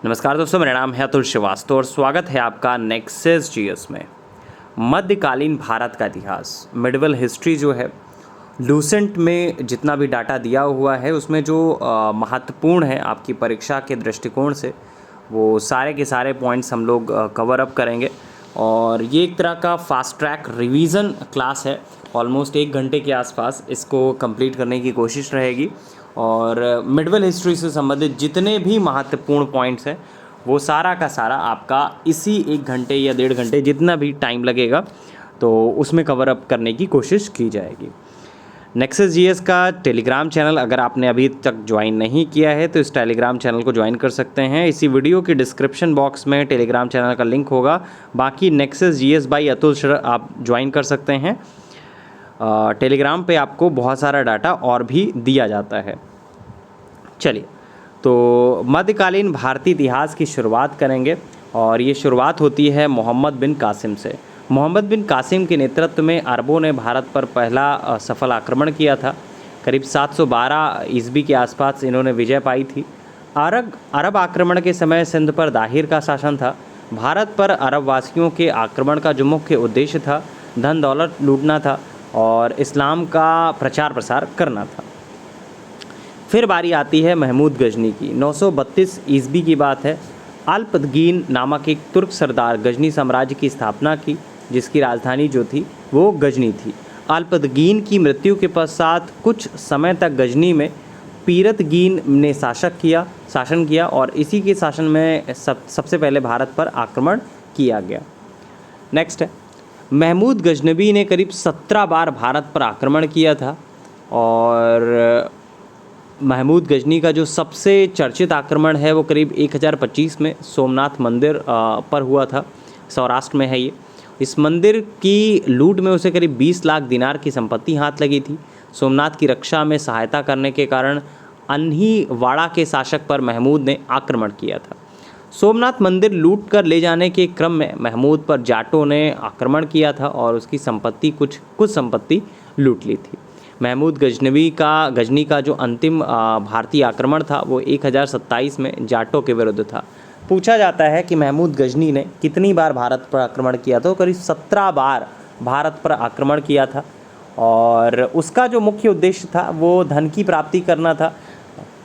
नमस्कार दोस्तों, मेरा नाम है अतुल श्रीवास्तव और स्वागत है आपका नेक्सस जीएस में। मध्यकालीन भारत का इतिहास, मिडिवल हिस्ट्री जो है, लूसेंट में जितना भी डाटा दिया हुआ है उसमें जो महत्वपूर्ण है आपकी परीक्षा के दृष्टिकोण से, वो सारे के सारे पॉइंट्स हम लोग कवर अप करेंगे। और ये एक तरह का फास्ट ट्रैक रिवीजन क्लास है। ऑलमोस्ट 1 घंटे के आसपास इसको कंप्लीट करने की कोशिश रहेगी और मिडिवल हिस्ट्री से संबंधित जितने भी महत्वपूर्ण पॉइंट्स हैं वो सारा का सारा आपका इसी 1 घंटे या 1.5 घंटे जितना भी टाइम लगेगा तो उसमें कवर अप करने की कोशिश की जाएगी। नेक्सस जीएस का टेलीग्राम चैनल अगर आपने अभी तक ज्वाइन नहीं किया है तो इस टेलीग्राम चैनल को ज्वाइन कर सकते हैं। इसी वीडियो के डिस्क्रिप्शन बॉक्स में टेलीग्राम चैनल का लिंक होगा। बाकी नेक्सस जीएस बाय अतुल श्र आप ज्वाइन कर सकते हैं। टेलीग्राम पे आपको बहुत सारा डाटा और भी दिया जाता है। चलिए, तो मध्यकालीन भारतीय इतिहास की शुरुआत करेंगे और ये शुरुआत होती है मोहम्मद बिन कासिम से। मोहम्मद बिन कासिम के नेतृत्व में अरबों ने भारत पर पहला सफल आक्रमण किया था। करीब 712 ईस्वी के आसपास इन्होंने विजय पाई थी। अरब आक्रमण के समय सिंध पर दाहिर का शासन था। भारत पर अरब वासियों के आक्रमण का जो मुख्य उद्देश्य था, धन दौलत लूटना था और इस्लाम का प्रचार प्रसार करना था। फिर बारी आती है महमूद गजनी की। 932 ईस्वी की बात है। अल्पतगीन नामक एक तुर्क सरदार गजनी साम्राज्य की स्थापना की, जिसकी राजधानी जो थी वो गजनी थी। अल्पतगीन की मृत्यु के पश्चात कुछ समय तक गजनी में पीरतगीन ने शासन किया और इसी के शासन में सबसे पहले भारत पर आक्रमण किया गया। नेक्स्ट है, महमूद गजनबी ने करीब 17 बार भारत पर आक्रमण किया था और महमूद गजनी का जो सबसे चर्चित आक्रमण है वो करीब 1025 में सोमनाथ मंदिर पर हुआ था। सौराष्ट्र में है ये। इस मंदिर की लूट में उसे करीब 20 लाख दिनार की संपत्ति हाथ लगी थी। सोमनाथ की रक्षा में सहायता करने के कारण अन्हीवाड़ा के शासक पर महमूद ने आक्रमण किया था। सोमनाथ मंदिर लूट कर ले जाने के क्रम में महमूद पर जाटों ने आक्रमण किया था और उसकी संपत्ति कुछ संपत्ति लूट ली थी। महमूद गजनी का जो अंतिम भारतीय आक्रमण था वो 1027 में जाटों के विरुद्ध था। पूछा जाता है कि महमूद गजनी ने कितनी बार भारत पर आक्रमण किया था। करीब 17 बार भारत पर आक्रमण किया था और उसका जो मुख्य उद्देश्य था वो धन की प्राप्ति करना था,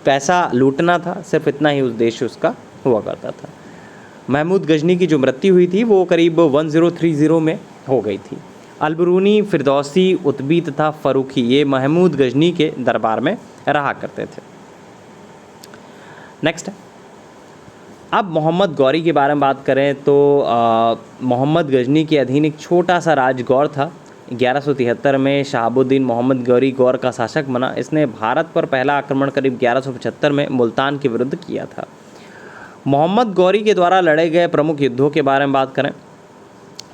पैसा लूटना था। सिर्फ इतना ही उद्देश्य उसका हुआ करता था। महमूद गजनी की जो मृत्यु हुई थी वो करीब 1030 में हो गई थी। अलबरूनी, फिरदौसी, उतबी तथा फ़रूखी ये महमूद गजनी के दरबार में रहा करते थे। नेक्स्ट है, अब मोहम्मद गौरी के बारे में बात करें तो मोहम्मद गजनी के अधीन एक छोटा सा राज्य गौर था। 1173 में शहाबुद्दीन मोहम्मद गौरी गौर का शासक बना। इसने भारत पर पहला आक्रमण करीब 1175 में मुल्तान के विरुद्ध किया था। मोहम्मद गौरी के द्वारा लड़े गए प्रमुख युद्धों के बारे में बात करें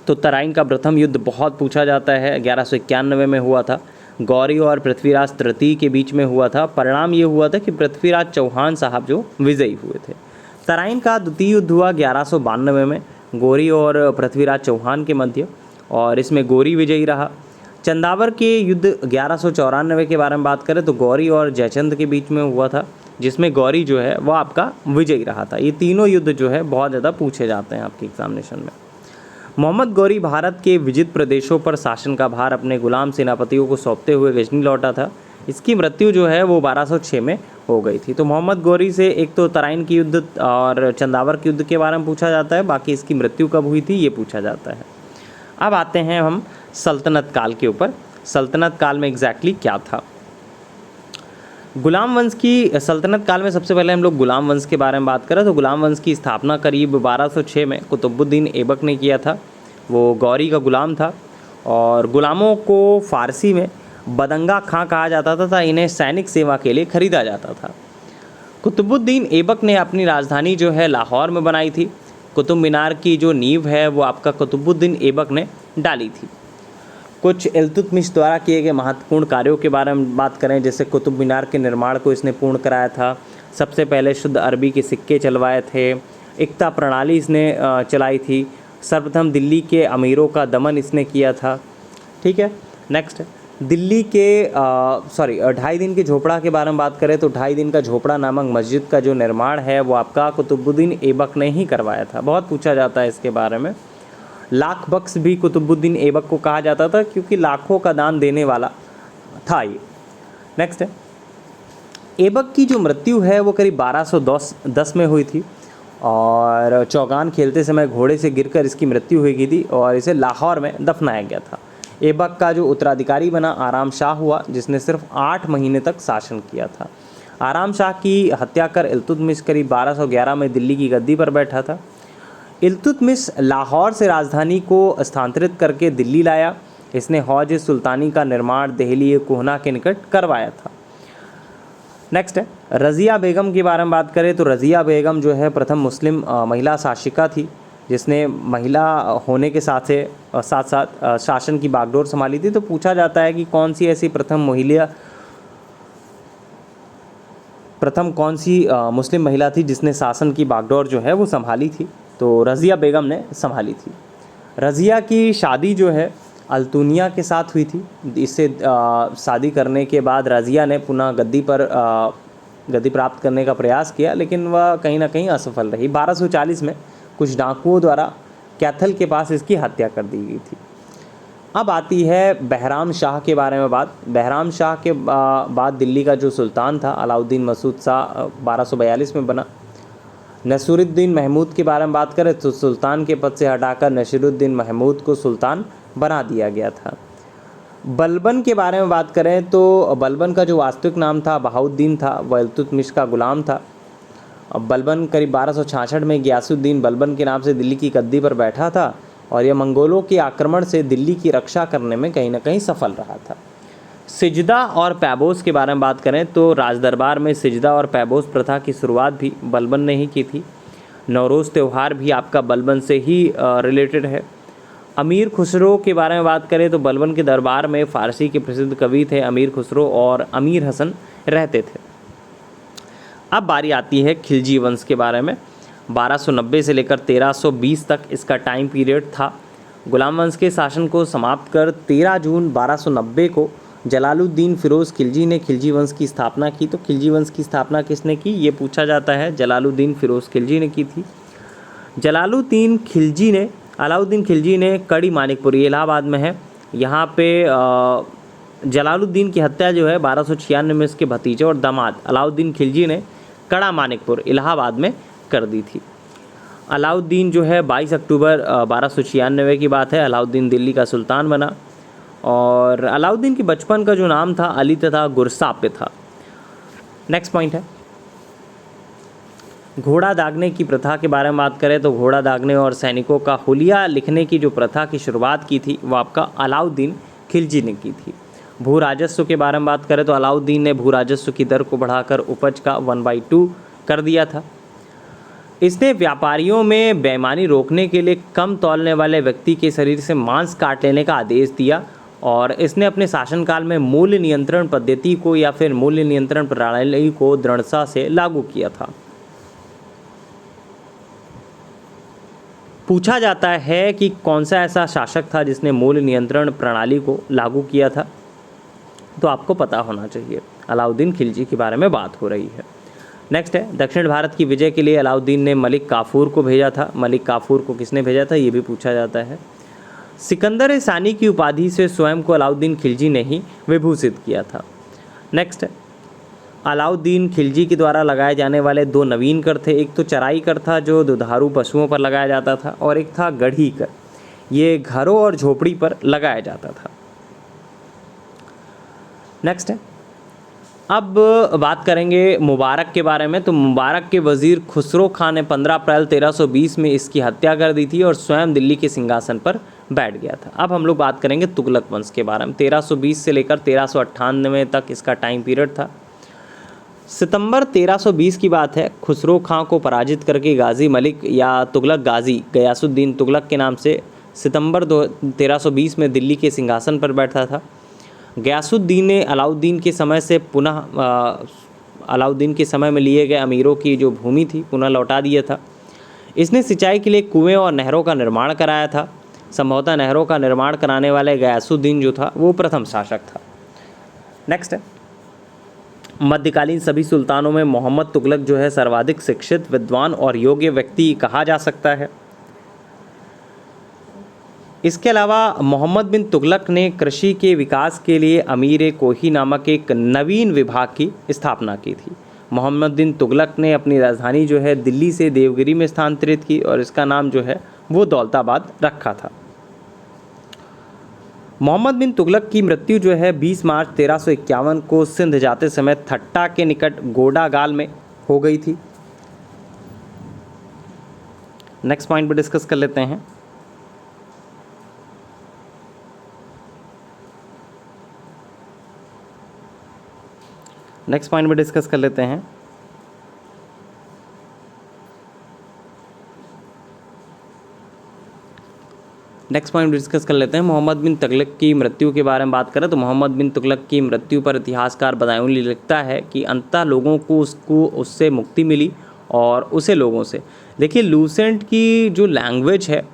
तो तराइन का प्रथम युद्ध बहुत पूछा जाता है। 1191 में हुआ था। गौरी और पृथ्वीराज तृतीय के बीच में हुआ था। परिणाम ये हुआ था कि पृथ्वीराज चौहान साहब जो विजयी हुए थे। तराइन का द्वितीय युद्ध हुआ 1192 में गौरी और पृथ्वीराज चौहान के मध्य और इसमें गौरी विजयी रहा। चंदावर के युद्ध 1194 के बारे में बात करें तो गौरी और जयचंद के बीच में हुआ था, जिसमें गौरी जो है वो आपका विजयी रहा था। ये तीनों युद्ध जो है बहुत ज़्यादा पूछे जाते हैं आपके एग्जामिनेशन में। मोहम्मद गौरी भारत के विजित प्रदेशों पर शासन का भार अपने गुलाम सेनापतियों को सौंपते हुए गजनी लौटा था। इसकी मृत्यु जो है वो 1206 में हो गई थी। तो मोहम्मद गौरी से एक तो तराइन की युद्ध और चंदावर के युद्ध के बारे में पूछा जाता है, बाकी इसकी मृत्यु कब हुई थी ये पूछा जाता है। अब आते हैं हम सल्तनत काल के ऊपर। सल्तनत काल में एग्जैक्टली क्या था। गुलाम वंश की सल्तनत काल में सबसे पहले हम लोग गुलाम वंश के बारे में बात करें तो गुलाम वंश की स्थापना करीब 1206 में कुतुबुद्दीन ऐबक ने किया था। वो गौरी का गुलाम था और गुलामों को फ़ारसी में बदंगा खां कहा जाता था। इन्हें सैनिक सेवा के लिए खरीदा जाता था। कुतुबुद्दीन ऐबक ने अपनी राजधानी जो है लाहौर में बनाई थी। कुतुब मीनार की जो नींव है वो आपका कुतुबुद्दीन ऐबक ने डाली थी। कुछ इल्तुतमिश द्वारा किए गए महत्वपूर्ण कार्यों के बारे में बात करें, जैसे कुतुब मीनार के निर्माण को इसने पूर्ण कराया था। सबसे पहले शुद्ध अरबी के सिक्के चलवाए थे। एकता प्रणाली इसने चलाई थी। सर्वप्रथम दिल्ली के अमीरों का दमन इसने किया था। ठीक है। नेक्स्ट है, दिल्ली के ढाई दिन के झोपड़ा के बारे में बात करें तो ढाई दिन का झोपड़ा नामक मस्जिद का जो निर्माण है वो आपका कुतुबुद्दीन ऐबक ने ही करवाया था। बहुत पूछा जाता है इसके बारे में। लाख बख्श भी कुतुबुद्दीन ऐबक को कहा जाता था क्योंकि लाखों का दान देने वाला था ये। नेक्स्ट है, ऐबक की जो मृत्यु है वो करीब 1210 में हुई थी और चौगान खेलते समय घोड़े से गिरकर इसकी मृत्यु हुई गई थी और इसे लाहौर में दफनाया गया था। ऐबक का जो उत्तराधिकारी बना आराम शाह हुआ, जिसने सिर्फ 8 महीने तक शासन किया था। आराम शाह की हत्या कर इल्तुतमिश करीब 1211 में दिल्ली की गद्दी पर बैठा था। इल्तुतमिश लाहौर से राजधानी को स्थानांतरित करके दिल्ली लाया। इसने हौज सुल्तानी का निर्माण देहली कोहना के निकट करवाया था। नेक्स्ट है, रज़िया बेगम के बारे में बात करें तो रज़िया बेगम जो है प्रथम मुस्लिम महिला शासिका थी, जिसने महिला होने के साथ साथ शासन की बागडोर संभाली थी। तो पूछा जाता है कि कौन सी ऐसी प्रथम कौन सी मुस्लिम महिला थी जिसने शासन की बागडोर जो है वो संभाली थी। तो रज़िया बेगम ने संभाली थी। रज़िया की शादी जो है अल्तुनिया के साथ हुई थी। इससे शादी करने के बाद रज़िया ने पुनः गद्दी प्राप्त करने का प्रयास किया, लेकिन वह कहीं ना कहीं असफल रही। 1240 में कुछ डाकुओं द्वारा कैथल के पास इसकी हत्या कर दी गई थी। अब आती है बहराम शाह के बारे में बात। बहराम शाह के बाद दिल्ली का जो सुल्तान था अलाउद्दीन मसूद शाह 1242 में बना। नसीरुद्दीन महमूद के बारे में बात करें तो सुल्तान के पद से हटाकर नसीरुद्दीन महमूद को सुल्तान बना दिया गया था। बलबन के बारे में बात करें तो बलबन का जो वास्तविक नाम था बहाउद्दीन था, वह इल्तुतमिश का गुलाम था। बलबन करीब 1266 में गियासुद्दीन बलबन के नाम से दिल्ली की गद्दी पर बैठा था और यह मंगोलों के आक्रमण से दिल्ली की रक्षा करने में कहीं ना कहीं सफल रहा था। सिजदा और पैबोस के बारे में बात करें तो राजदरबार में सिजदा और पैबोस प्रथा की शुरुआत भी बलबन ने ही की थी। नौरोज़ त्यौहार भी आपका बलबन से ही रिलेटेड है। अमीर खुसरो के बारे में बात करें तो बलबन के दरबार में फ़ारसी के प्रसिद्ध कवि थे अमीर खुसरो और अमीर हसन रहते थे। अब बारी आती है खिलजी वंश के बारे में। 1290 से लेकर 1320 तक इसका टाइम पीरियड था। गुलाम वंश के शासन को समाप्त कर 13 जून 1290 को जलालुद्दीन फ़िरोज़ खिलजी ने खिलजी वंश की स्थापना की। तो खिलजी वंश की स्थापना किसने की, ये पूछा जाता है। जलालुद्दीन फ़िरोज़ खिलजी ने की थी। अलाउद्दीन खिलजी ने कड़ी मानिकपुर, ये इलाहाबाद में है, यहाँ पे जलालुद्दीन की हत्या जो है 1296 में इसके भतीजे और दामाद अलाउद्दीन खिलजी ने कड़ा मानिकपुर इलाहाबाद में कर दी थी। अलाउद्दीन जो है 22 अक्टूबर 1296 की बात है, अलाउद्दीन दिल्ली का सुल्तान बना। और अलाउद्दीन के बचपन का जो नाम था अली तथा गुरसाप था। नेक्स्ट पॉइंट है, घोड़ा दागने की प्रथा के बारे में बात करें तो घोड़ा दागने और सैनिकों का हुलिया लिखने की जो प्रथा की शुरुआत की थी वो आपका अलाउद्दीन खिलजी ने की थी। भू राजस्व के बारे में बात करें तो अलाउद्दीन ने भू राजस्व की दर को बढ़ाकर उपज का 1/2 कर दिया था। इसने व्यापारियों में बेईमानी रोकने के लिए कम तौलने वाले व्यक्ति के शरीर से मांस काट लेने का आदेश दिया और इसने अपने शासनकाल में मूल्य नियंत्रण पद्धति को या फिर मूल्य नियंत्रण प्रणाली को दृढ़ता से लागू किया था। पूछा जाता है कि कौन सा ऐसा शासक था जिसने मूल्य नियंत्रण प्रणाली को लागू किया था, तो आपको पता होना चाहिए। अलाउद्दीन खिलजी के बारे में बात हो रही है। नेक्स्ट है, दक्षिण भारत की विजय के लिए अलाउद्दीन ने मलिक काफूर को भेजा था। मलिक काफूर को किसने भेजा था, ये भी पूछा जाता है। सिकंदर सानी की उपाधि से स्वयं को अलाउद्दीन खिलजी ने ही विभूषित किया था। नेक्स्ट है, अलाउद्दीन खिलजी के द्वारा लगाए जाने वाले 2 नवीन कर थे। एक तो चराई कर था जो दुधारू पशुओं पर लगाया जाता था और एक था गढ़ी कर, ये घरों और झोपड़ी पर लगाया जाता था। नेक्स्ट है, अब बात करेंगे मुबारक के बारे में। तो मुबारक के वज़ीर खुसरो खान ने 15 अप्रैल 1320 में इसकी हत्या कर दी थी और स्वयं दिल्ली के सिंहासन पर बैठ गया था। अब हम लोग बात करेंगे तुगलक वंश के बारे में। 1320 से लेकर 1398 तक इसका टाइम पीरियड था। सितंबर 1320 की बात है, खुसरो खां को पराजित करके गाजी मलिक या तुगलक गाजी गयासुद्दीन तुगलक के नाम से सितंबर 1320 में दिल्ली के सिंहासन पर बैठा था। गयासुद्दीन ने अलाउद्दीन के समय में लिए गए अमीरों की जो भूमि थी पुनः लौटा दिया था। इसने सिंचाई के लिए कुएं और नहरों का निर्माण कराया था। संभवतः नहरों का निर्माण कराने वाले गयासुद्दीन जो था वो प्रथम शासक था। नेक्स्ट है, मध्यकालीन सभी सुल्तानों में मोहम्मद तुगलक जो है सर्वाधिक शिक्षित, विद्वान और योग्य व्यक्ति कहा जा सकता है। इसके अलावा मोहम्मद बिन तुगलक ने कृषि के विकास के लिए अमीर कोही नामक एक नवीन विभाग की स्थापना की थी। मोहम्मद बिन तुगलक ने अपनी राजधानी जो है दिल्ली से देवगिरी में स्थानांतरित की और इसका नाम जो है वो दौलताबाद रखा था। मोहम्मद बिन तुगलक की मृत्यु जो है 20 मार्च 1351 को सिंध जाते समय थट्टा के निकट गोडागाल में हो गई थी। नेक्स्ट पॉइंट पर डिस्कस कर लेते हैं। नेक्स्ट पॉइंट में डिस्कस कर लेते हैं। नेक्स्ट पॉइंट डिस्कस कर लेते हैं। मोहम्मद बिन तुगलक की मृत्यु के बारे में बात करें तो मोहम्मद बिन तुगलक की मृत्यु पर इतिहासकार बदायूनी लिखता है कि अंततः लोगों को उससे मुक्ति मिली और उसे लोगों से। देखिए लूसेंट की जो लैंग्वेज है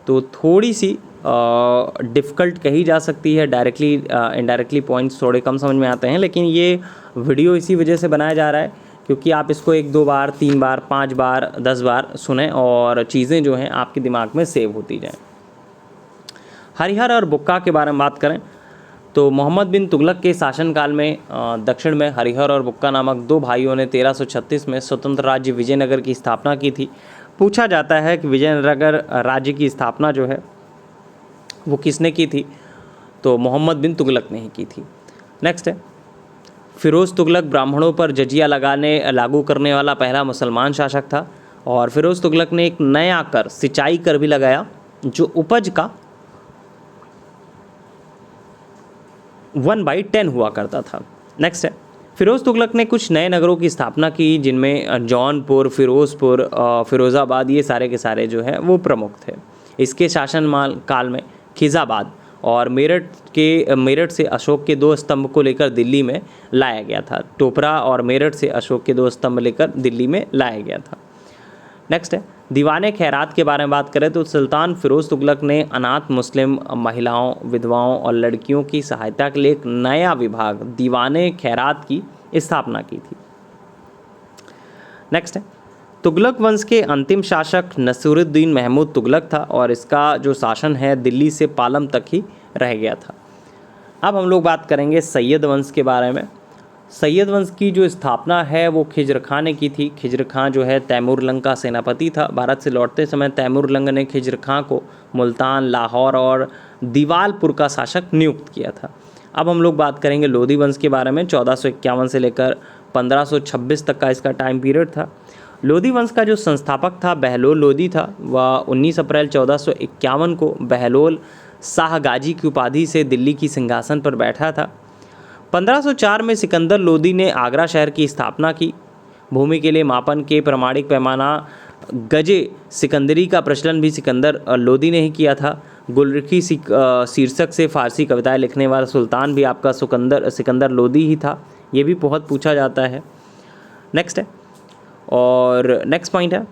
तो थोड़ी सी डिफ़िकल्ट कही जा सकती है, डायरेक्टली इनडायरेक्टली पॉइंट्स थोड़े कम समझ में आते हैं, लेकिन ये वीडियो इसी वजह से बनाया जा रहा है क्योंकि आप इसको 1 2 बार 3 बार 5 बार 10 बार सुने और चीज़ें जो हैं आपके दिमाग में सेव होती जाएं। हरिहर और बुक्का के बारे में बात करें तो मोहम्मद बिन तुगलक के शासनकाल में दक्षिण में हरिहर और बुक्का नामक 2 भाइयों ने 1336 में स्वतंत्र राज्य विजयनगर की स्थापना की थी। पूछा जाता है कि विजयनगर राज्य की स्थापना जो है वो किसने की थी, तो मोहम्मद बिन तुगलक ने ही की थी। नेक्स्ट है, फ़िरोज़ तुगलक ब्राह्मणों पर जजिया लागू करने वाला पहला मुसलमान शासक था और फ़िरोज़ तुगलक ने एक नया कर सिंचाई कर भी लगाया जो उपज का 1/10 हुआ करता था। नेक्स्ट है, फ़िरोज़ तुगलक ने कुछ नए नगरों की स्थापना की जिनमें जौनपुर, फ़िरोज़पुर, फ़िरोज़ाबाद ये सारे के सारे जो है वो प्रमुख थे। इसके शासन काल में खिज़ाबाद और मेरठ से अशोक के 2 स्तंभ को लेकर दिल्ली में लाया गया था। टोपरा और मेरठ से अशोक के 2 स्तंभ लेकर दिल्ली में लाया गया था। नेक्स्ट है, दीवाने खैरात के बारे में बात करें तो सुल्तान फ़िरोज़ तुगलक ने अनाथ मुस्लिम महिलाओं, विधवाओं और लड़कियों की सहायता के लिए एक नया विभाग दीवाने खैरात की स्थापना की थी। नेक्स्ट है, तुगलक वंश के अंतिम शासक नसीरुद्दीन महमूद तुगलक था और इसका जो शासन है दिल्ली से पालम तक ही रह गया था। अब हम लोग बात करेंगे सैयद वंश के बारे में। सैयद वंश की जो स्थापना है वो खिज्र खां ने की थी। खिज्र खां जो है तैमूर लंग का सेनापति था। भारत से लौटते समय तैमूर लंग ने खिज्र खां को मुल्तान, लाहौर और दीवालपुर का शासक नियुक्त किया था। अब हम लोग बात करेंगे लोधी वंश के बारे में। 1451 से लेकर 1526 तक का इसका टाइम पीरियड था। लोधी वंश का जो संस्थापक था बहलोल लोधी था। वह 19 अप्रैल 1451 को बहलोल शाह गाजी की उपाधि से दिल्ली की सिंहासन पर बैठा था। 1504 में सिकंदर लोधी ने आगरा शहर की स्थापना की। भूमि के लिए मापन के प्रमाणिक पैमाना गजे सिकंदरी का प्रचलन भी सिकंदर लोधी ने ही किया था। गुलरखी शीर्षक से फारसी कविताएं लिखने वाला सुल्तान भी आपका सिकंदर लोधी ही था। ये भी बहुत पूछा जाता है। नेक्स्ट है, और नेक्स्ट पॉइंट है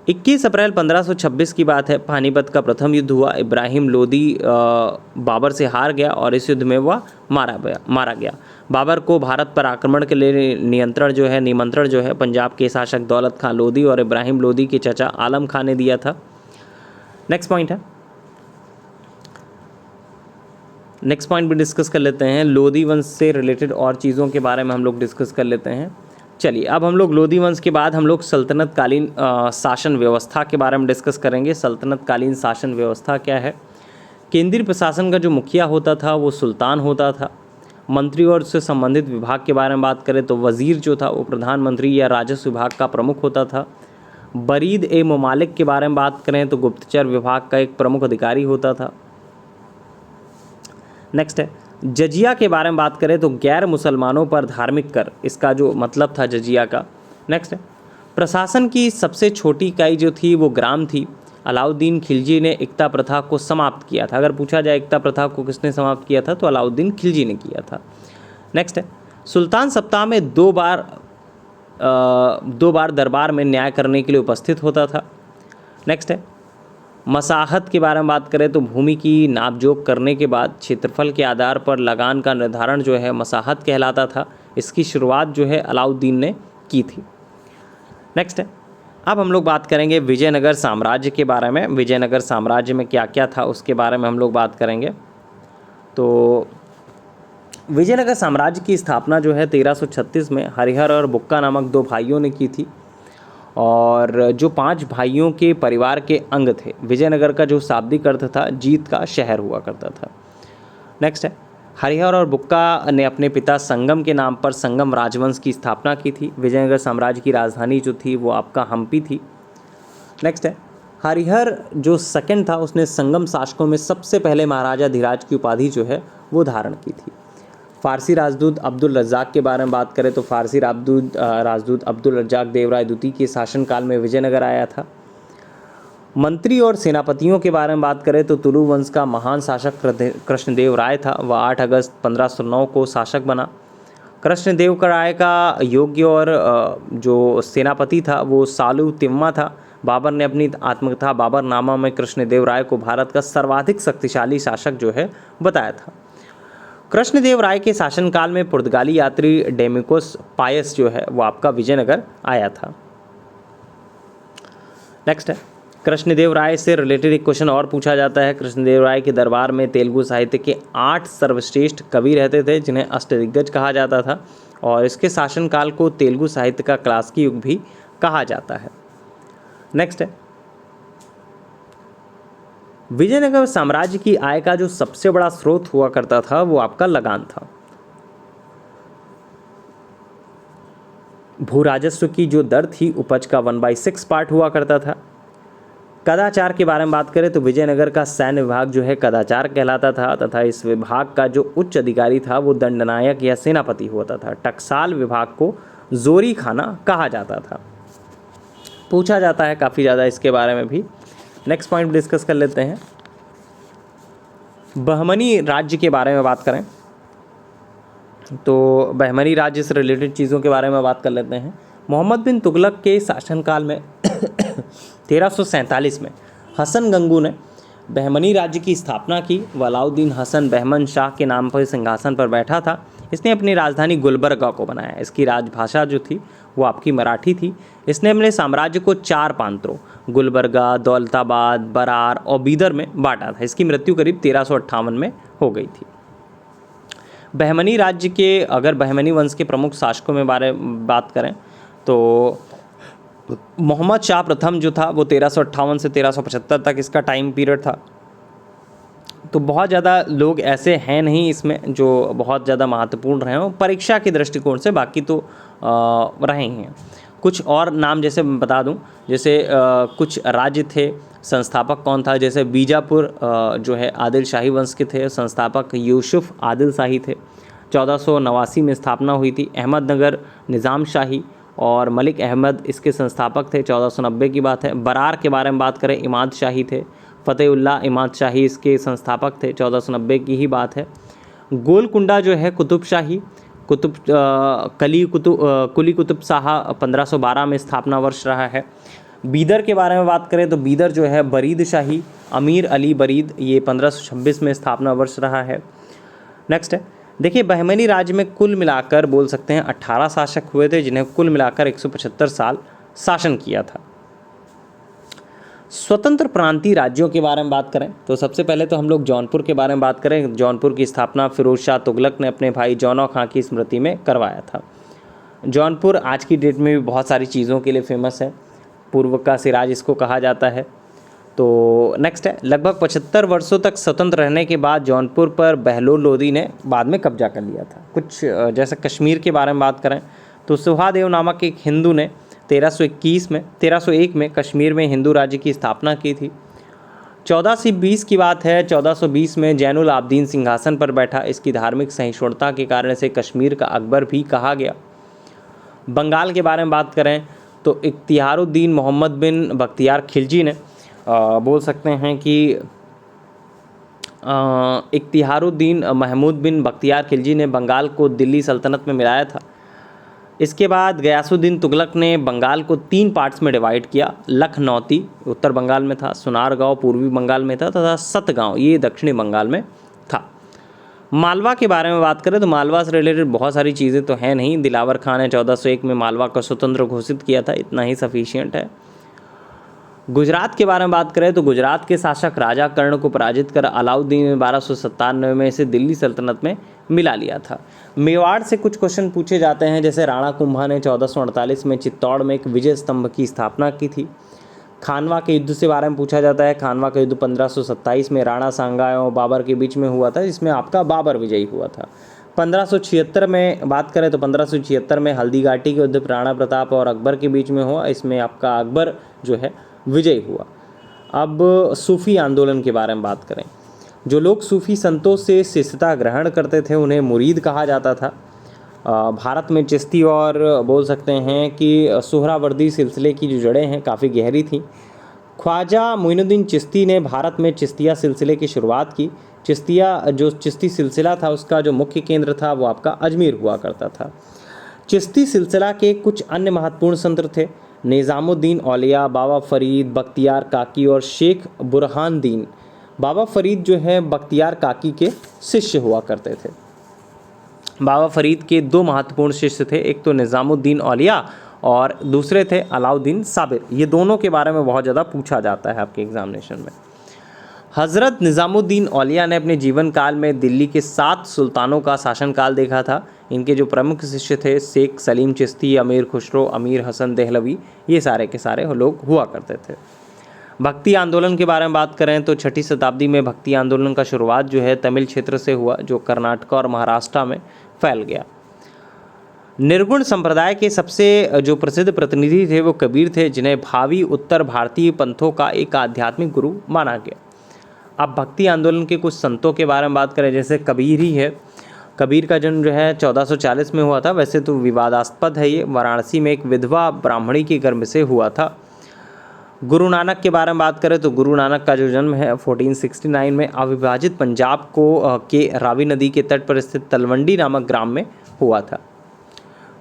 21 अप्रैल 1526 की बात है। पानीपत का प्रथम युद्ध हुआ। इब्राहिम लोदी बाबर से हार गया और इस युद्ध में वह मारा गया। बाबर को भारत पर आक्रमण के लिए निमंत्रण जो है पंजाब के शासक दौलत खां लोदी और इब्राहिम लोदी के चाचा आलम खां ने दिया था। नेक्स्ट पॉइंट है, नेक्स्ट पॉइंट भी डिस्कस कर लेते हैं। लोधी वंश से रिलेटेड और चीज़ों के बारे में हम लोग डिस्कस कर लेते हैं। चलिए अब हम लोग लोधी वंश के बाद हम लोग सल्तनतकालीन शासन व्यवस्था के बारे में डिस्कस करेंगे। सल्तनतकालीन शासन व्यवस्था क्या है? केंद्रीय प्रशासन का जो मुखिया होता था वो सुल्तान होता था। मंत्री और उससे संबंधित विभाग के बारे में बात करें तो वज़ीर जो था वो प्रधानमंत्री या राजस्व विभाग का प्रमुख होता था। बरीद ए ममालिक के बारे में बात करें तो गुप्तचर विभाग का एक प्रमुख अधिकारी होता था। नेक्स्ट है, जजिया के बारे में बात करें तो गैर मुसलमानों पर धार्मिक कर, इसका जो मतलब था जजिया का। नेक्स्ट है, प्रशासन की सबसे छोटी इकाई जो थी वो ग्राम थी। अलाउद्दीन खिलजी ने एकता प्रथा को समाप्त किया था। अगर पूछा जाए एकता प्रथा को किसने समाप्त किया था तो अलाउद्दीन खिलजी ने किया था। नेक्स्ट है, सुल्तान सप्ताह में दो बार दरबार में न्याय करने के लिए उपस्थित होता था। नेक्स्ट है, मसाहत के बारे में बात करें तो भूमि की नापजोख करने के बाद क्षेत्रफल के आधार पर लगान का निर्धारण जो है मसाहत कहलाता था। इसकी शुरुआत जो है अलाउद्दीन ने की थी। नेक्स्ट है, अब हम लोग बात करेंगे विजयनगर साम्राज्य के बारे में। विजयनगर साम्राज्य में क्या क्या था उसके बारे में हम लोग बात करेंगे। तो विजयनगर साम्राज्य की स्थापना जो है 1336 में हरिहर और बुक्का नामक दो भाइयों ने की थी, और जो 5 भाइयों के परिवार के अंग थे। विजयनगर का जो शाब्दिक अर्थ था जीत का शहर हुआ करता था। नेक्स्ट है, हरिहर और बुक्का ने अपने पिता संगम के नाम पर संगम राजवंश की स्थापना की थी। विजयनगर साम्राज्य की राजधानी जो थी वो आपका हम्पी थी। नेक्स्ट है, हरिहर जो सेकंड था उसने संगम शासकों में सबसे पहले महाराजा धीराज की उपाधि जो है वो धारण की थी। फारसी राजदूत अब्दुल रज्जाक के बारे में बात करें तो फारसी राजदूत अब्दुल रज्जाक देवराय द्वितीय के शासनकाल में विजयनगर आया था। मंत्री और सेनापतियों के बारे में बात करें तो तुलु वंश का महान शासक कृष्णदेव राय था। वह 8 अगस्त 1509 को शासक बना। कृष्णदेव राय का योग्य और जो सेनापति था वो सालू तिम्मा था। बाबर ने अपनी आत्मकथा बाबरनामा में कृष्णदेव राय को भारत का सर्वाधिक शक्तिशाली शासक जो है बताया था। कृष्णदेव राय के शासनकाल में पुर्तगाली यात्री डेमिकोस पायस जो है वो आपका विजयनगर आया था। नेक्स्ट है, कृष्णदेव राय से रिलेटेड एक क्वेश्चन और पूछा जाता है। कृष्णदेव राय के दरबार में तेलुगु साहित्य के 8 सर्वश्रेष्ठ कवि रहते थे जिन्हें अष्टदिग्गज कहा जाता था, और इसके शासनकाल को तेलुगु साहित्य का क्लासिकी युग भी कहा जाता है। नेक्स्ट है, विजयनगर साम्राज्य की आय का जो सबसे बड़ा स्रोत हुआ करता था वो आपका लगान था। भू राजस्व की जो दर थी उपज का 1/6 पार्ट हुआ करता था। कदाचार के बारे में बात करें तो विजयनगर का सैन्य विभाग जो है कदाचार कहलाता था, तथा इस विभाग का जो उच्च अधिकारी था वो दंडनायक या सेनापति होता था। टकसाल विभाग को जोरी खाना कहा जाता था। पूछा जाता है काफ़ी ज़्यादा इसके बारे में भी। नेक्स्ट पॉइंट डिस्कस कर लेते हैं। बहमनी राज्य के बारे में बात करें तो बहमनी राज्य से रिलेटेड चीज़ों के बारे में बात कर लेते हैं। मोहम्मद बिन तुगलक के शासनकाल में 1347 में हसन गंगू ने बहमनी राज्य की स्थापना की। अलाउद्दीन हसन बहमन शाह के नाम पर सिंहासन पर बैठा था। इसने अपनी राजधानी गुलबर्गा को बनाया। इसकी राजभाषा जो थी वो आपकी मराठी थी। इसने अपने साम्राज्य को 4 प्रांतों गुलबर्गा, दौलताबाद, बरार और बीदर में बांटा था। इसकी मृत्यु करीब 1358 में हो गई थी। बहमनी राज्य के अगर बहमनी वंश के प्रमुख शासकों में बात करें तो मोहम्मद शाह प्रथम जो था वो 1358 से 1375 तक इसका टाइम पीरियड था। तो बहुत ज़्यादा लोग ऐसे हैं नहीं इसमें जो बहुत ज़्यादा महत्वपूर्ण रहे हों परीक्षा के दृष्टिकोण से, बाकी तो रहे हैं। कुछ और नाम जैसे बता दूं, जैसे कुछ राज्य थे, संस्थापक कौन था, जैसे बीजापुर जो है आदिल शाही वंश के थे, संस्थापक यूसुफ आदिल शाही थे। 1489 में स्थापना हुई थी। अहमदनगर निज़ाम शाही और मलिक अहमद इसके संस्थापक थे, 1490 की बात है। बरार के बारे में बात करें, इमाद शाही थे। फ़तेहुल्लाह इमाद शाही इसके संस्थापक थे, 1490 की ही बात है। गोलकुंडा जो है कुतुब शाही, कुली कुतुब शाह 1512 में स्थापना वर्ष रहा है। बीदर के बारे में बात करें तो बीदर जो है बरीद शाही, अमीर अली बरीद, ये 1526 में स्थापना वर्ष रहा है। नेक्स्ट है, देखिए बहमनी राज्य में कुल मिलाकर बोल सकते हैं 18 शासक हुए थे जिन्हें कुल मिलाकर 175 साल शासन किया था। स्वतंत्र प्रांतीय राज्यों के बारे में बात करें तो सबसे पहले तो हम लोग जौनपुर के बारे में बात करें। जौनपुर की स्थापना फिरोज शाह तुगलक ने अपने भाई जौनौ खां की स्मृति में करवाया था। जौनपुर आज की डेट में भी बहुत सारी चीज़ों के लिए फेमस है। पूर्व का सिराज इसको कहा जाता है। तो नेक्स्ट है, लगभग 75 वर्षों तक स्वतंत्र रहने के बाद जौनपुर पर बहलोल लोदी ने बाद में कब्जा कर लिया था। कुछ जैसे कश्मीर के बारे में बात करें तो सुहादेव नामक एक हिंदू ने 1301 में कश्मीर में हिंदू राज्य की स्थापना की थी। 1420 की बात है, 1420 में जैनुल आबदीन सिंहासन पर बैठा। इसकी धार्मिक सहिष्णुता के कारण से कश्मीर का अकबर भी कहा गया। बंगाल के बारे में बात करें तो इख्तियारुद्दीन मोहम्मद बिन बख्तियार खिलजी ने बोल सकते हैं कि इख्तियारुद्दीन महमूद बिन बख्तियार खिलजी ने बंगाल को दिल्ली सल्तनत में मिलाया था। इसके बाद गयासुद्दीन तुगलक ने बंगाल को 3 पार्ट्स में डिवाइड किया। लखनौती उत्तर बंगाल में था, सुनारगांव पूर्वी बंगाल में था तथा सतगांव ये दक्षिणी बंगाल में था। मालवा के बारे में बात करें तो मालवा से रिलेटेड बहुत सारी चीज़ें तो हैं नहीं। दिलावर खान ने 1401 में मालवा को स्वतंत्र घोषित किया था, इतना ही सफिशिएंट है। गुजरात के बारे में बात करें तो गुजरात के शासक राजा कर्ण को पराजित कर अलाउद्दीन ने 1297 में इसे दिल्ली सल्तनत में मिला लिया था। मेवाड़ से कुछ क्वेश्चन पूछे जाते हैं, जैसे राणा कुंभा ने 1448 में चित्तौड़ में एक विजय स्तंभ की स्थापना की थी। खानवा के युद्ध से बारे में पूछा जाता है। खानवा का युद्ध 1527 में राणा सांगा एवं बाबर के बीच में हुआ था, जिसमें आपका बाबर विजयी हुआ था। 1576 में बात करें तो 1576 में हल्दी घाटी के युद्ध राणा प्रताप और अकबर के बीच में हुआ, इसमें आपका अकबर जो है विजयी हुआ। अब सूफी आंदोलन के बारे में बात करें। जो लोग सूफी संतों से शिष्यता ग्रहण करते थे उन्हें मुरीद कहा जाता था। भारत में चिश्ती और बोल सकते हैं कि सुहरावर्दी सिलसिले की जो जड़ें हैं काफ़ी गहरी थी। ख्वाजा मोइनुद्दीन चिश्ती ने भारत में चिश्तिया सिलसिले की शुरुआत की। चिश्ती सिलसिला था उसका जो मुख्य केंद्र था वो आपका अजमेर हुआ करता था। चिश्ती सिलसिला के कुछ अन्य महत्वपूर्ण संत थे, निज़ामुद्दीन औलिया, बाबा फरीद, बख्तियार काकी और शेख बुरहानुद्दीन। बाबा फरीद जो है बख्तियार काकी के शिष्य हुआ करते थे। बाबा फरीद के 2 महत्वपूर्ण शिष्य थे, एक तो निज़ामुद्दीन औलिया और दूसरे थे अलाउद्दीन साबिर। ये दोनों के बारे में बहुत ज़्यादा पूछा जाता है आपके एग्जामिनेशन में। हज़रत निज़ामुद्दीन औलिया ने अपने जीवन काल में दिल्ली के 7 सुल्तानों का शासनकाल देखा था। इनके जो प्रमुख शिष्य थे शेख सलीम चिश्ती, अमीर खुसरो, अमीर हसन देहलवी, ये सारे के सारे लोग हुआ करते थे। भक्ति आंदोलन के बारे में बात करें तो 6ठी शताब्दी में भक्ति आंदोलन का शुरुआत जो है तमिल क्षेत्र से हुआ, जो कर्नाटक और महाराष्ट्र में फैल गया। निर्गुण संप्रदाय के सबसे जो प्रसिद्ध प्रतिनिधि थे वो कबीर थे, जिन्हें भावी उत्तर भारतीय पंथों का एक आध्यात्मिक गुरु माना गया। अब भक्ति आंदोलन के कुछ संतों के बारे में बात करें, जैसे कबीर ही है। कबीर का जन्म जो है 1440 में हुआ था, वैसे तो विवादास्पद है ये। वाराणसी में एक विधवा ब्राह्मणी के गर्भ से हुआ था। गुरु नानक के बारे में बात करें तो गुरु नानक का जो जन्म है 1469 में अविभाजित पंजाब के रावी नदी के तट पर स्थित तलवंडी नामक ग्राम में हुआ था।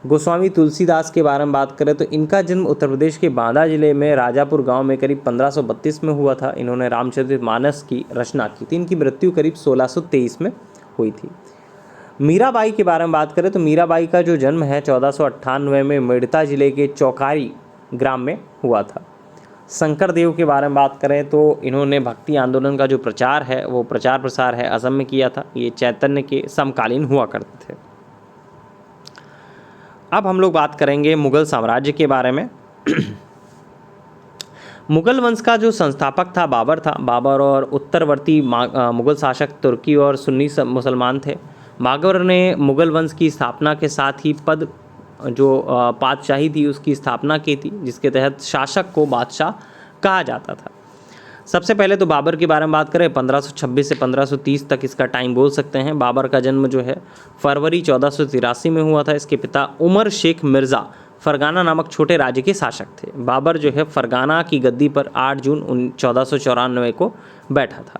गोस्वामी तुलसीदास के बारे में बात करें तो इनका जन्म उत्तर प्रदेश के बांदा जिले में राजापुर गांव में करीब 1532 में हुआ था। इन्होंने रामचरितमानस की रचना की थी। इनकी मृत्यु करीब 1623 में हुई थी। मीराबाई के बारे में बात करें तो मीराबाई का जो जन्म है 1498 में मेड़ता जिले के चौकारी ग्राम में हुआ था। शंकर देव के बारे में बात करें तो इन्होंने भक्ति आंदोलन का जो प्रचार है वो प्रचार प्रसार है असम में किया था। ये चैतन्य के समकालीन हुआ करते थे। अब हम लोग बात करेंगे मुगल साम्राज्य के बारे में। मुगल वंश का जो संस्थापक था बाबर था। बाबर और उत्तरवर्ती मुगल शासक तुर्की और सुन्नी मुसलमान थे। बाबर ने मुगल वंश की स्थापना के साथ ही पातशाही थी उसकी स्थापना की थी, जिसके तहत शासक को बादशाह कहा जाता था। सबसे पहले तो बाबर के बारे में बात करें 1526 से 1530 तक इसका टाइम बोल सकते हैं। बाबर का जन्म जो है फरवरी 1483 में हुआ था। इसके पिता उमर शेख मिर्ज़ा फरगाना नामक छोटे राज्य के शासक थे। बाबर जो है फरगाना की गद्दी पर 8 जून 1494 को बैठा था।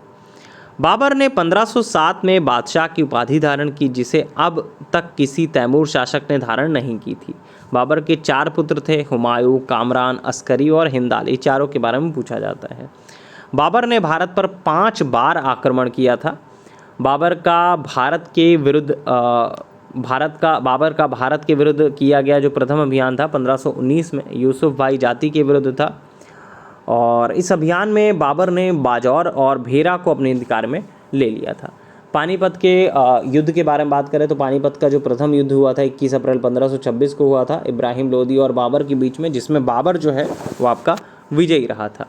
बाबर ने 1507 में बादशाह की उपाधि धारण की, जिसे अब तक किसी तैमूर शासक ने धारण नहीं की थी। बाबर के 4 पुत्र थे, हुमायूं, कामरान, अस्करी और हिंदाल। ये चारों के बारे में पूछा जाता है। बाबर ने भारत पर 5 बार आक्रमण किया था। बाबर का भारत के विरुद्ध किया गया जो प्रथम अभियान था 1519 में युसूफ भाई जाति के विरुद्ध था, और इस अभियान में बाबर ने बाजौर और भेरा को अपने अधिकार में ले लिया था। पानीपत के युद्ध के बारे में बात करें तो पानीपत का जो प्रथम युद्ध हुआ था 21 अप्रैल 1526 को हुआ था इब्राहिम लोदी और बाबर के बीच में, जिसमें बाबर जो है वो आपका विजयी रहा था।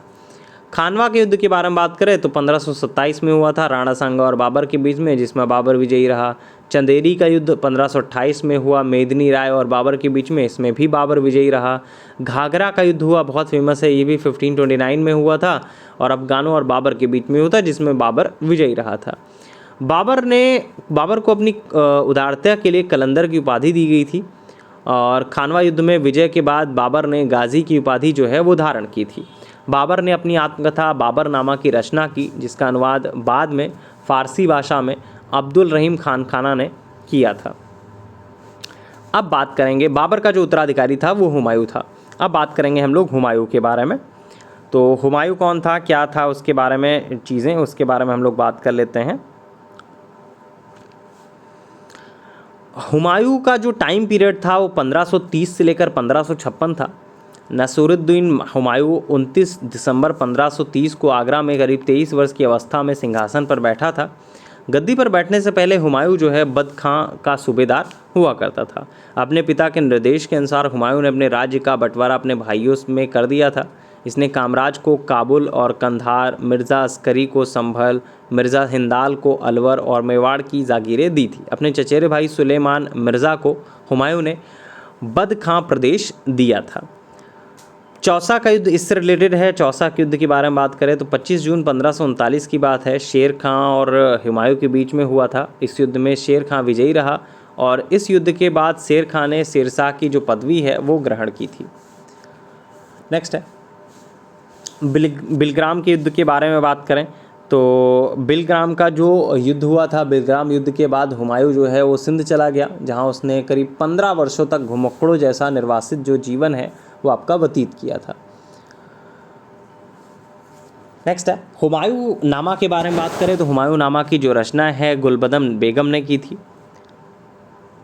खानवा के युद्ध के बारे में बात करें तो 1527 में हुआ था राणा सांगा और बाबर के बीच में, जिसमें बाबर विजयी रहा। चंदेरी का युद्ध 1528 में हुआ मेदिनी राय और बाबर के बीच में, इसमें भी बाबर विजयी रहा। घाघरा का युद्ध हुआ, बहुत फेमस है, ये भी 1529 में हुआ था और अफगानों और बाबर के बीच में हुआ था, जिसमें बाबर विजयी रहा था। बाबर को अपनी उदारता के लिए कलंदर की उपाधि दी गई थी और खानवा युद्ध में विजय के बाद बाबर ने गाजी की उपाधि जो है वो धारण की थी। बाबर ने अपनी आत्मकथा बाबरनामा की रचना की, जिसका अनुवाद बाद में फ़ारसी भाषा में अब्दुल रहीम खान खाना ने किया था। अब बात करेंगे, बाबर का जो उत्तराधिकारी था वो हुमायूं था। अब बात करेंगे हम लोग हुमायूं के बारे में। तो हुमायूं कौन था, क्या था, उसके बारे में चीज़ें, उसके बारे में हम लोग बात कर लेते हैं। हुमायूं का जो टाइम पीरियड था वो 1530 से लेकर 1556 था। नसीरुद्दीन हुमायूं 29 दिसंबर 1530 को आगरा में करीब 23 वर्ष की अवस्था में सिंहासन पर बैठा था। गद्दी पर बैठने से पहले हुमायूं जो है बद खां का सूबेदार हुआ करता था। अपने पिता के निर्देश के अनुसार हुमायूं ने अपने राज्य का बंटवारा अपने भाइयों में कर दिया था। इसने कामराज को काबुल और कंधार, मिर्ज़ा अस्करी को संभल, मिर्ज़ा हिंदाल को अलवर और मेवाड़ की जागीरें दी थी। अपने चचेरे भाई सुलेमान मिर्ज़ा को हुमायूं ने बद खां प्रदेश दिया था। चौसा का युद्ध इससे रिलेटेड है। चौसा के युद्ध के बारे में बात करें तो 25 जून 1539 की बात है। शेर खां और हुमायूं के बीच में हुआ था। इस युद्ध में शेर खां विजयी रहा और इस युद्ध के बाद शेर खां ने शेरशाह की जो पदवी है वो ग्रहण की थी। नेक्स्ट है बिलग्राम के युद्ध के बारे में बात करें तो बिलग्राम का जो युद्ध हुआ था, बिलग्राम युद्ध के बाद हुमायूं जो है वो सिंध चला गया, जहां उसने करीब 15 वर्षों तक घुमक्कड़ों जैसा निर्वासित जो जीवन है वो आपका व्यतीत किया था। नेक्स्ट है हुमायूं नामा के बारे में बात करें तो हुमायूं नामा की जो रचना है गुलबदन बेगम ने की थी।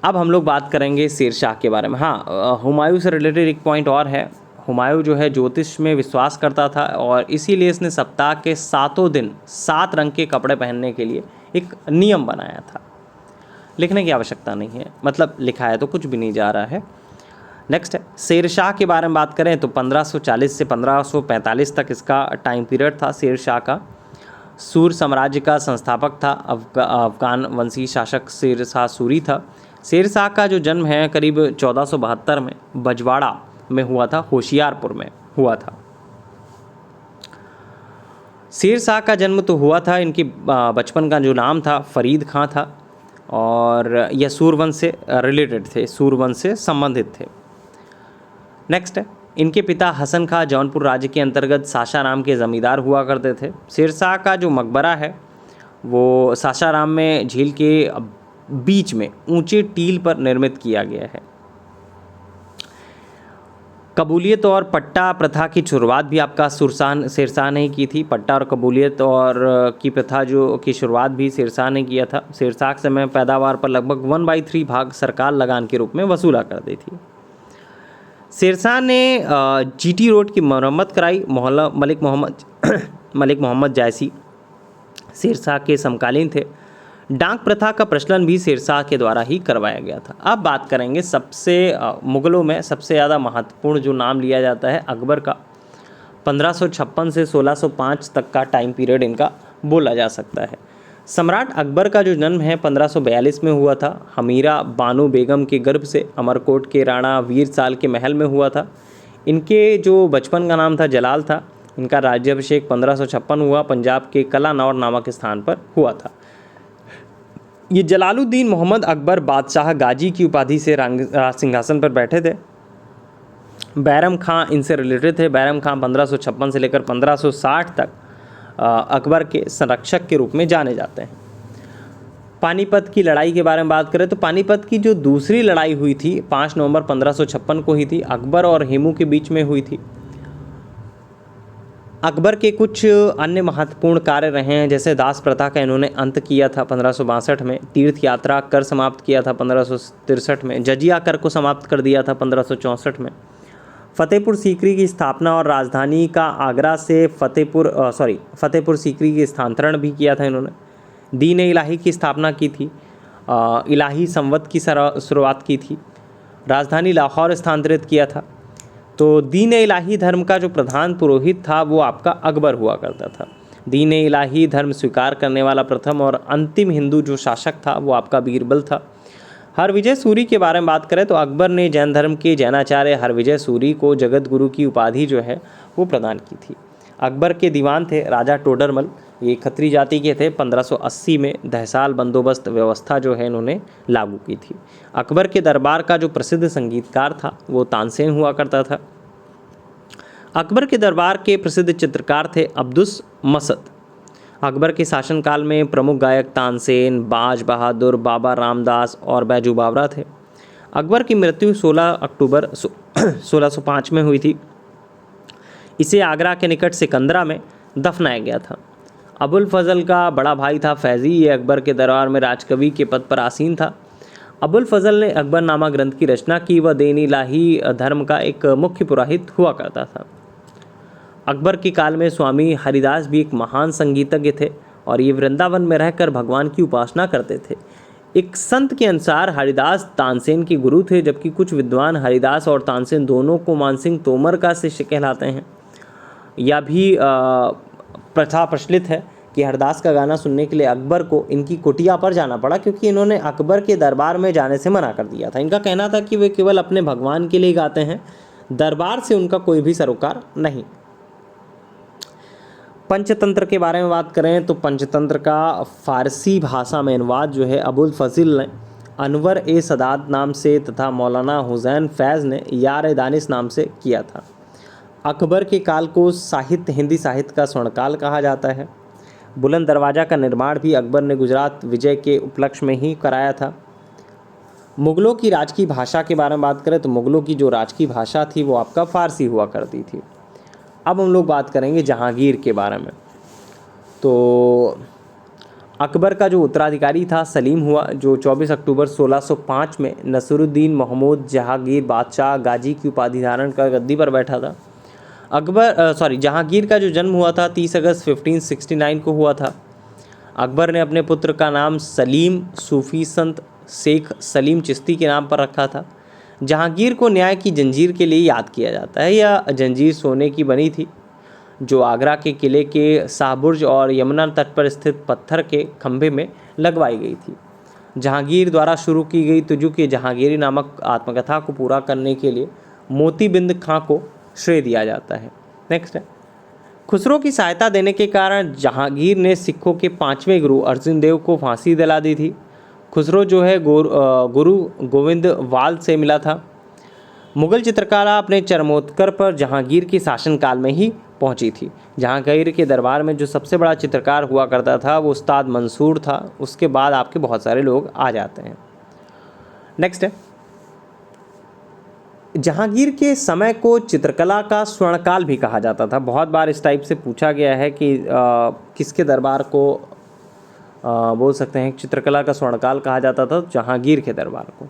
अब हम लोग बात करेंगे शेरशाह के बारे में। हाँ, हुमायूं से रिलेटेड एक पॉइंट और है। हुमायूं जो है ज्योतिष में विश्वास करता था और इसीलिए इसने सप्ताह के 7 दिन 7 रंग के कपड़े पहनने के लिए एक नियम बनाया था। लिखने की आवश्यकता नहीं है, मतलब लिखा है तो कुछ भी नहीं जा रहा है। नेक्स्ट है शेरशाह के बारे में बात करें तो 1540 से 1545 तक इसका टाइम पीरियड था। शेरशाह का सूर साम्राज्य का संस्थापक था। अफगान वंशी शासक शेरशाह सूरी था। शेरशाह का जो जन्म है करीब 1472 में बजवाड़ा में हुआ था, होशियारपुर में हुआ था। शेरशाह का जन्म तो हुआ था, इनकी बचपन का जो नाम था फरीद खां था और यह सूरवंश से रिलेटेड थे, सूरवंश से संबंधित थे। नेक्स्ट है इनके पिता हसन खां जौनपुर राज्य के अंतर्गत सासाराम के ज़मींदार हुआ करते थे। शेरशाह का जो मकबरा है वो सासाराम में झील के बीच में ऊंचे टील पर निर्मित किया गया है। कबूलियत और पट्टा प्रथा की शुरुआत भी आपका शेरशाह ने की थी। पट्टा और कबूलियत और की प्रथा जो की शुरुआत भी शेरशाह ने किया था। शेरशाह के समय पैदावार पर लगभग 1/3 भाग सरकार लगान के रूप में वसूला करती थी। शेरशाह ने जीटी रोड की मरम्मत कराई। मोहल्ला मलिक मोहम्मद जायसी शेरशाह के समकालीन थे। डाक प्रथा का प्रचलन भी शेरशाह के द्वारा ही करवाया गया था। अब बात करेंगे सबसे मुगलों में सबसे ज़्यादा महत्वपूर्ण जो नाम लिया जाता है अकबर का। 1556 से 1605 तक का टाइम पीरियड इनका बोला जा सकता है। सम्राट अकबर का जो जन्म है 1542 में हुआ था। हमीरा बानो बेगम के गर्भ से अमरकोट के राणा वीर साल के महल में हुआ था। इनके जो बचपन का नाम था जलाल था। इनका राज्याभिषेक 1556 हुआ, पंजाब के कलानौर नामक स्थान पर हुआ था। ये जलालुद्दीन मोहम्मद अकबर बादशाह गाजी की उपाधि से सिंहासन पर बैठे थे। बैरम खां इनसे रिलेटेड थे। बैरम खां 1556 से लेकर 1560 तक अकबर के संरक्षक के रूप में जाने जाते हैं। पानीपत की लड़ाई के बारे में बात करें तो पानीपत की जो दूसरी लड़ाई हुई थी 5 नवंबर 1556 को हुई थी। अकबर और हेमू के बीच में हुई थी। अकबर के कुछ अन्य महत्वपूर्ण कार्य रहे हैं, जैसे दास प्रथा का इन्होंने अंत किया था 1562 में। तीर्थ यात्रा कर समाप्त किया था 1563 में। जजिया कर को समाप्त कर दिया था 1564 में। फतेहपुर सीकरी की स्थापना और राजधानी का आगरा से फतेहपुर सीकरी की स्थानांतरण भी किया था इन्होंने। दीन इलाही की स्थापना की थी। इलाही संवत की शुरुआत की थी। राजधानी लाहौर स्थानांतरित किया था। तो दीन इलाही धर्म का जो प्रधान पुरोहित था वो आपका अकबर हुआ करता था। दीन इलाही धर्म स्वीकार करने वाला प्रथम और अंतिम हिंदू जो शासक था वो आपका बीरबल था। हरविजय सूरी के बारे में बात करें तो अकबर ने जैन धर्म के जैनाचार्य हरविजय सूरी को जगत गुरु की उपाधि जो है वो प्रदान की थी। अकबर के दीवान थे राजा टोडरमल, ये खत्री जाति के थे। 1580 में दहसाल बंदोबस्त व्यवस्था जो है इन्होंने लागू की थी। अकबर के दरबार का जो प्रसिद्ध संगीतकार था वो तानसेन हुआ करता था। अकबर के दरबार के प्रसिद्ध चित्रकार थे अब्दुस मसद। अकबर के शासनकाल में प्रमुख गायक तानसेन, बाज बहादुर, बाबा रामदास और बैजू बावरा थे। अकबर की मृत्यु 16 अक्टूबर 1605 में हुई थी। इसे आगरा के निकट सिकंदरा में दफनाया गया था। अबुल फजल का बड़ा भाई था फैज़ी, ये अकबर के दरबार में राजकवि के पद पर आसीन था। अबुल फजल ने अकबरनामा ग्रंथ की रचना की। वह दीन इलाही धर्म का एक मुख्य पुरोहित हुआ करता था। अकबर के काल में स्वामी हरिदास भी एक महान संगीतज्ञ थे और ये वृंदावन में रहकर भगवान की उपासना करते थे। एक संत के अनुसार हरिदास तानसेन के गुरु थे, जबकि कुछ विद्वान हरिदास और तानसेन दोनों को मानसिंह तोमर का शिष्य कहलाते हैं। यह भी प्रथा प्रचलित है कि हरदास का गाना सुनने के लिए अकबर को इनकी कुटिया पर जाना पड़ा, क्योंकि इन्होंने अकबर के दरबार में जाने से मना कर दिया था। इनका कहना था कि वे केवल अपने भगवान के लिए गाते हैं, दरबार से उनका कोई भी सरोकार नहीं। पंचतंत्र के बारे में बात करें तो पंचतंत्र का फारसी भाषा में अनुवाद जो है अबुल फजील ने अनवर ए सदात नाम से तथा मौलाना हुसैन फैज़ ने यार ए दानिश नाम से किया था। अकबर के काल को हिंदी साहित्य का स्वर्णकाल कहा जाता है। बुलंद दरवाज़ा का निर्माण भी अकबर ने गुजरात विजय के उपलक्ष्य में ही कराया था। मुग़लों की राजकीय भाषा के बारे में बात करें तो मुग़लों की जो राजकीय भाषा थी वो आपका फ़ारसी हुआ करती थी। अब हम लोग बात करेंगे जहांगीर के बारे में। तो अकबर का जो उत्तराधिकारी था सलीम हुआ, जो 24 अक्टूबर 1605 में नसरुद्दीन महमूद जहांगीर बादशाह गाजी की उपाधि धारण कर गद्दी पर बैठा था। जहांगीर का जो जन्म हुआ था 30 अगस्त 1569 को हुआ था। अकबर ने अपने पुत्र का नाम सलीम सूफ़ी संत शेख सलीम चिश्ती के नाम पर रखा था। जहांगीर को न्याय की जंजीर के लिए याद किया जाता है। यह जंजीर सोने की बनी थी, जो आगरा के किले के शाहबुर्ज और यमुना तट पर स्थित पत्थर के खंभे में लगवाई गई थी। जहांगीर द्वारा शुरू की गई तुजू की जहांगीरी नामक आत्मकथा को पूरा करने के लिए मोतीबिंद खां को श्रेय दिया जाता है। नेक्स्ट है, खुसरो की सहायता देने के कारण जहांगीर ने सिखों के 5वें गुरु अर्जुन देव को फांसी दिला दी थी। खुसरो जो है गुरु गोविंद वाल से मिला था। मुगल चित्रकला अपने चरमोत्कर्ष पर जहांगीर के शासनकाल में ही पहुंची थी। जहांगीर के दरबार में जो सबसे बड़ा चित्रकार हुआ करता था वो उस्ताद मंसूर था। उसके बाद आपके बहुत सारे लोग आ जाते हैं। नेक्स्ट है, जहांगीर के समय को चित्रकला का स्वर्णकाल भी कहा जाता था। बहुत बार इस टाइप से पूछा गया है कि किसके दरबार को बोल सकते हैं चित्रकला का स्वर्णकाल कहा जाता था। जहांगीर के दरबार को।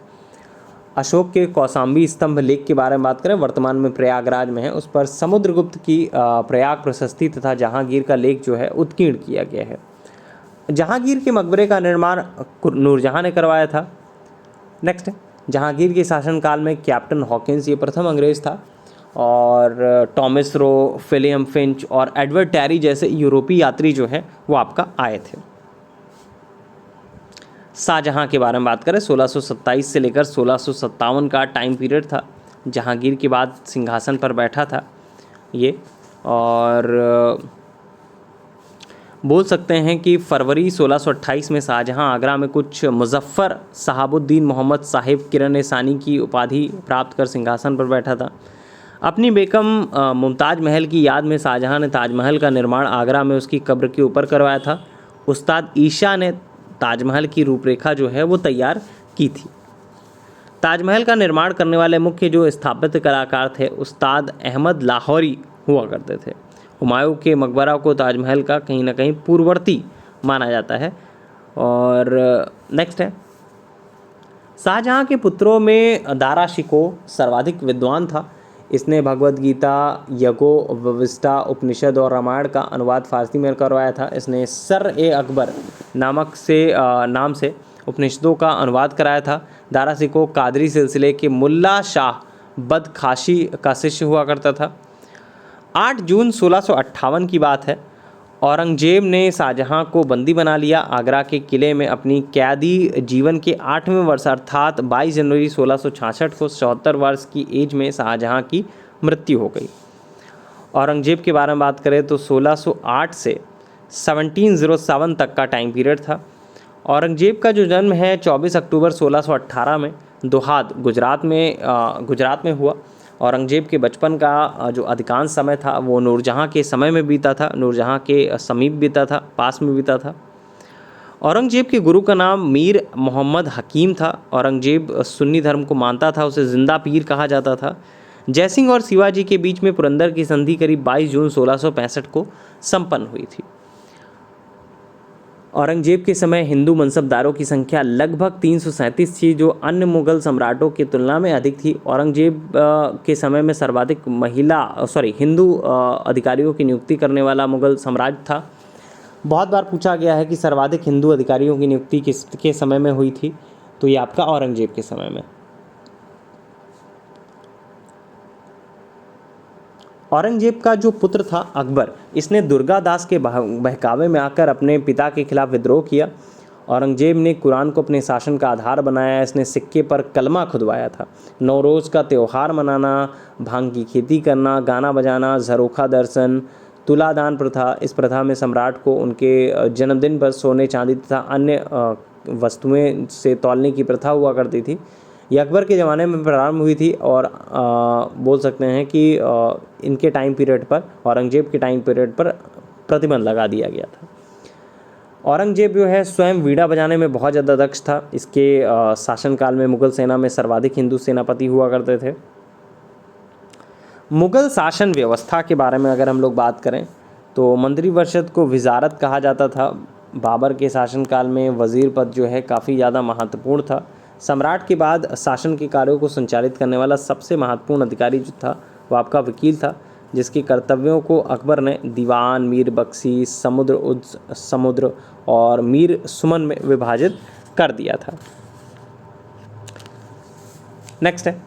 अशोक के कौशाम्बी स्तंभ लेख के बारे में बात करें, वर्तमान में प्रयागराज में है, उस पर समुद्रगुप्त की प्रयाग प्रशस्ति तथा जहांगीर का लेख जो है उत्कीर्ण किया गया है। जहांगीर के मकबरे का निर्माण नूरजहां ने करवाया था। नेक्स्ट है, जहांगीर के शासनकाल में कैप्टन हॉकिंस, ये प्रथम अंग्रेज था, और टॉमस रो, विलियम फिंच और एडवर्ड टैरी जैसे यूरोपीय यात्री जो है वो आपका आए थे। शाहजहां के बारे में बात करें, 1627 से लेकर 1657 का टाइम पीरियड था। जहांगीर के बाद सिंहासन पर बैठा था ये, और बोल सकते हैं कि फरवरी 1628 में शाहजहां आगरा में कुछ मुजफ्फर शहाबुद्दीन मोहम्मद साहिब किरण सानी की उपाधि प्राप्त कर सिंहासन पर बैठा था। अपनी बेगम मुमताज़ महल की याद में शाहजहां ने ताजमहल का निर्माण आगरा में उसकी कब्र के ऊपर करवाया था। उस्ताद ईशा ने ताजमहल की रूपरेखा जो है वो तैयार की थी। ताजमहल का निर्माण करने वाले मुख्य जो स्थापत्य कलाकार थे उस्ताद अहमद लाहौरी हुआ करते थे। हुमायूं के मकबरा को ताजमहल का कहीं ना कहीं पूर्ववर्ती माना जाता है। और नेक्स्ट है, शाहजहां के पुत्रों में दारा शिको सर्वाधिक विद्वान था। इसने भगवद गीता, यज्ञो विविष्टा, उपनिषद और रामायण का अनुवाद फारसी में करवाया था। इसने सर-ए-अकबर नाम से उपनिषदों का अनुवाद कराया था। दारा शिको कादरी सिलसिले के मुल्ला शाह बदखाशी का शिष्य हुआ करता था। 8 जून 1658 की बात है, औरंगजेब ने शाहजहां को बंदी बना लिया। आगरा के किले में अपनी कैदी जीवन के 8वें वर्ष अर्थात 22 जनवरी 1666 को 74 वर्ष की एज में शाहजहां की मृत्यु हो गई। औरंगजेब के बारे में बात करें तो 1608 से 1707 तक का टाइम पीरियड था। औरंगजेब का जो जन्म है 24 अक्टूबर 1618 में दोहाद गुजरात में हुआ। औरंगजेब के बचपन का जो अधिकांश समय था वो नूरजहां के समय में बीता था, नूरजहां के समीप बीता था, पास में बीता था। औरंगजेब के गुरु का नाम मीर मोहम्मद हकीम था। औरंगजेब सुन्नी धर्म को मानता था, उसे जिंदा पीर कहा जाता था। जयसिंह और शिवाजी के बीच में पुरंदर की संधि करीब 22 जून 1665 को संपन्न हुई थी। औरंगजेब के समय हिंदू मनसबदारों की संख्या लगभग 337 थी, जो अन्य मुगल सम्राटों की तुलना में अधिक थी। औरंगजेब के समय में सर्वाधिक हिंदू अधिकारियों की नियुक्ति करने वाला मुगल साम्राज्य था। बहुत बार पूछा गया है कि सर्वाधिक हिंदू अधिकारियों की नियुक्ति किसके समय में हुई थी, तो ये आपका औरंगजेब के समय में। औरंगजेब का जो पुत्र था अकबर, इसने दुर्गादास के बहकावे में आकर अपने पिता के खिलाफ विद्रोह किया। औरंगजेब ने कुरान को अपने शासन का आधार बनाया। इसने सिक्के पर कलमा खुदवाया था। नौरोज़ का त्यौहार मनाना, भांग की खेती करना, गाना बजाना, झरोखा दर्शन, तुलादान प्रथा, इस प्रथा में सम्राट को उनके जन्मदिन पर सोने चांदी तथा अन्य वस्तुएं से तौलने की प्रथा हुआ करती थी। ये अकबर के ज़माने में प्रारंभ हुई थी और बोल सकते हैं कि इनके टाइम पीरियड पर, औरंगजेब के टाइम पीरियड पर प्रतिबंध लगा दिया गया था। औरंगजेब जो है स्वयं वीणा बजाने में बहुत ज़्यादा दक्ष था। इसके शासनकाल में मुगल सेना में सर्वाधिक हिंदू सेनापति हुआ करते थे। मुगल शासन व्यवस्था के बारे में अगर हम लोग बात करें तो मंत्रिपरिषद को वजारत कहा जाता था। बाबर के शासनकाल में वजीर पद जो है काफ़ी ज़्यादा महत्वपूर्ण था। सम्राट के बाद शासन के कार्यों को संचालित करने वाला सबसे महत्वपूर्ण अधिकारी जो था वो आपका वकील था, जिसके कर्तव्यों को अकबर ने दीवान, मीर बख्शी, समुद्र और मीर सुमन में विभाजित कर दिया था। नेक्स्ट है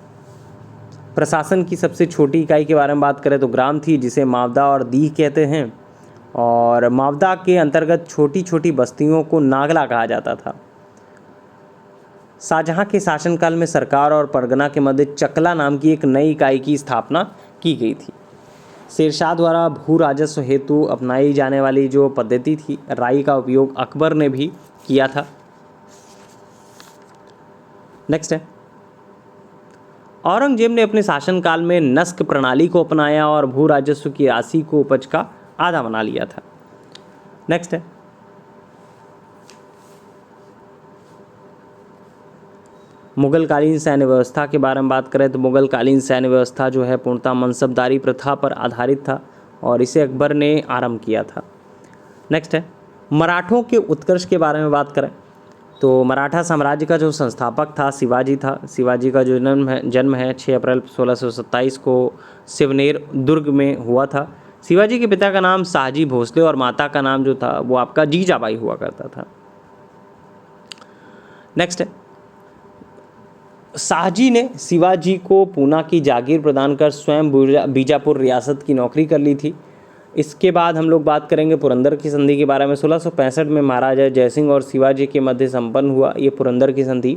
प्रशासन की सबसे छोटी इकाई के बारे में बात करें तो ग्राम थी, जिसे मावदा और दीह कहते हैं। और मावदा के अंतर्गत छोटी छोटी बस्तियों को नागला कहा जाता था। शाहजहां के शासनकाल में सरकार और परगना के मध्य चकला नाम की एक नई इकाई की स्थापना की गई थी। शेरशाह द्वारा भू राजस्व हेतु अपनाई जाने वाली जो पद्धति थी, राई का उपयोग अकबर ने भी किया था। नेक्स्ट है औरंगजेब ने अपने शासनकाल में नस्क प्रणाली को अपनाया और भू राजस्व की राशि को उपज का आधा बना लिया था। नेक्स्ट है मुगलकालीन सैन्य व्यवस्था के बारे में बात करें तो मुगलकालीन सैन्य व्यवस्था जो है पूर्णतः मनसबदारी प्रथा पर आधारित था और इसे अकबर ने आरंभ किया था। नेक्स्ट है मराठों के उत्कर्ष के बारे में बात करें तो मराठा साम्राज्य का जो संस्थापक था शिवाजी था। शिवाजी का जो जन्म है 6 अप्रैल 1627 को शिवनेर दुर्ग में हुआ था। शिवाजी के पिता का नाम शाहजी भोसले और माता का नाम जो था वो आपका जीजाबाई हुआ करता था। नेक्स्ट है शाहजी ने शिवाजी को पूना की जागीर प्रदान कर स्वयं बीजापुर रियासत की नौकरी कर ली थी। इसके बाद हम लोग बात करेंगे पुरंदर की संधि के बारे में। 1665 में महाराजा जयसिंह और शिवाजी के मध्य संपन्न हुआ ये पुरंदर की संधि।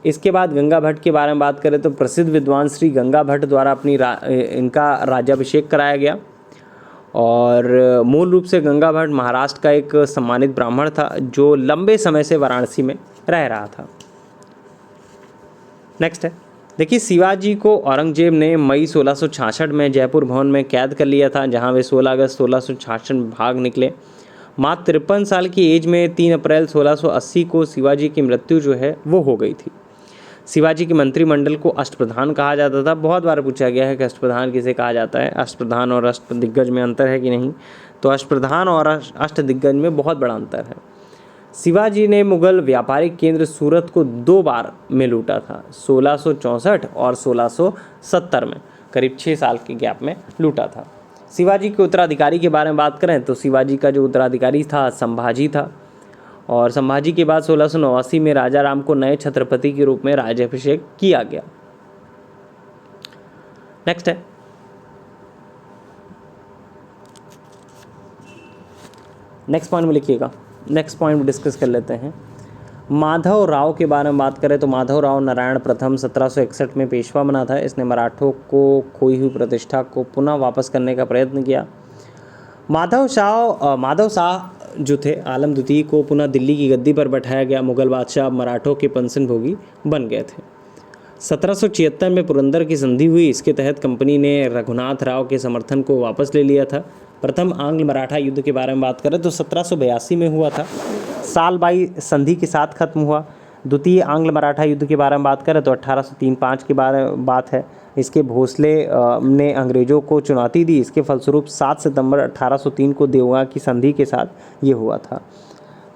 इसके बाद गंगा भट्ट के बारे में बात करें तो प्रसिद्ध विद्वान श्री गंगा भट्ट द्वारा इनका राज्याभिषेक कराया गया। और मूल रूप से गंगा भट्ट महाराष्ट्र का एक सम्मानित ब्राह्मण था जो लंबे समय से वाराणसी में रह रहा था। नेक्स्ट है देखिए शिवाजी को औरंगजेब ने मई 1666 में जयपुर भवन में कैद कर लिया था, जहां वे 16 अगस्त 1666 में भाग निकले। मात्र 53 साल की एज में 3 अप्रैल 1680 को शिवाजी की मृत्यु जो है वो हो गई थी। शिवाजी के मंत्रिमंडल को अष्टप्रधान कहा जाता था। बहुत बार पूछा गया है कि अष्टप्रधान किसे कहा जाता है, अष्टप्रधान और अष्टदिग्गज में अंतर है कि नहीं, तो अष्टप्रधान और अष्टदिग्गज में बहुत बड़ा अंतर है। शिवाजी ने मुगल व्यापारिक केंद्र सूरत को 2 बार में लूटा था, 1664 और 1670 में, करीब 6 साल के गैप में लूटा था। शिवाजी के उत्तराधिकारी के बारे में बात करें तो शिवाजी का जो उत्तराधिकारी था संभाजी था और संभाजी के बाद 1689 में राजा राम को नए छत्रपति के रूप में राज्याभिषेक किया गया। नेक्स्ट है नेक्स्ट पॉइंट में लिखिएगा, नेक्स्ट पॉइंट डिस्कस कर लेते हैं। माधव राव के बारे में बात करें तो माधव राव नारायण प्रथम 1761 में पेशवा बना था। इसने मराठों को खोई हुई प्रतिष्ठा को पुनः वापस करने का प्रयत्न किया। माधव शाह जो थे आलम द्वितीय को पुनः दिल्ली की गद्दी पर बैठाया गया। मुगल बादशाह मराठों के पेंशन भोगी बन गए थे। 1776 में पुरंदर की संधि हुई। इसके तहत कंपनी ने रघुनाथ राव के समर्थन को वापस ले लिया था। प्रथम आंग्ल मराठा युद्ध के बारे में बात करें तो 1782 में हुआ था। सालबाई संधि के साथ खत्म हुआ। द्वितीय आंग्ल मराठा युद्ध के बारे में बात करें तो 1803-5 के बारे में बात है। इसके भोसले ने अंग्रेज़ों को चुनौती दी। इसके फलस्वरूप 7 सितंबर 1803 को देवगा की संधि के साथ ये हुआ था।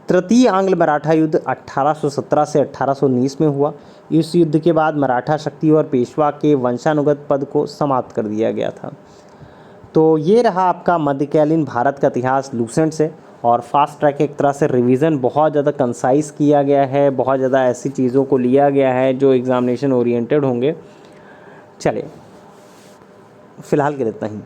तृतीय आंग्ल मराठा युद्ध 1817 से 1819 में हुआ। इस युद्ध के बाद मराठा शक्ति और पेशवा के वंशानुगत पद को समाप्त कर दिया गया था। तो ये रहा आपका मध्यकालीन भारत का इतिहास लूसेंट से, और फास्ट ट्रैक एक तरह से रिवीजन बहुत ज़्यादा कंसाइज किया गया है, बहुत ज़्यादा ऐसी चीज़ों को लिया गया है जो एग्जामिनेशन ओरिएंटेड होंगे। चलिए फ़िलहाल के लिए इतना ही।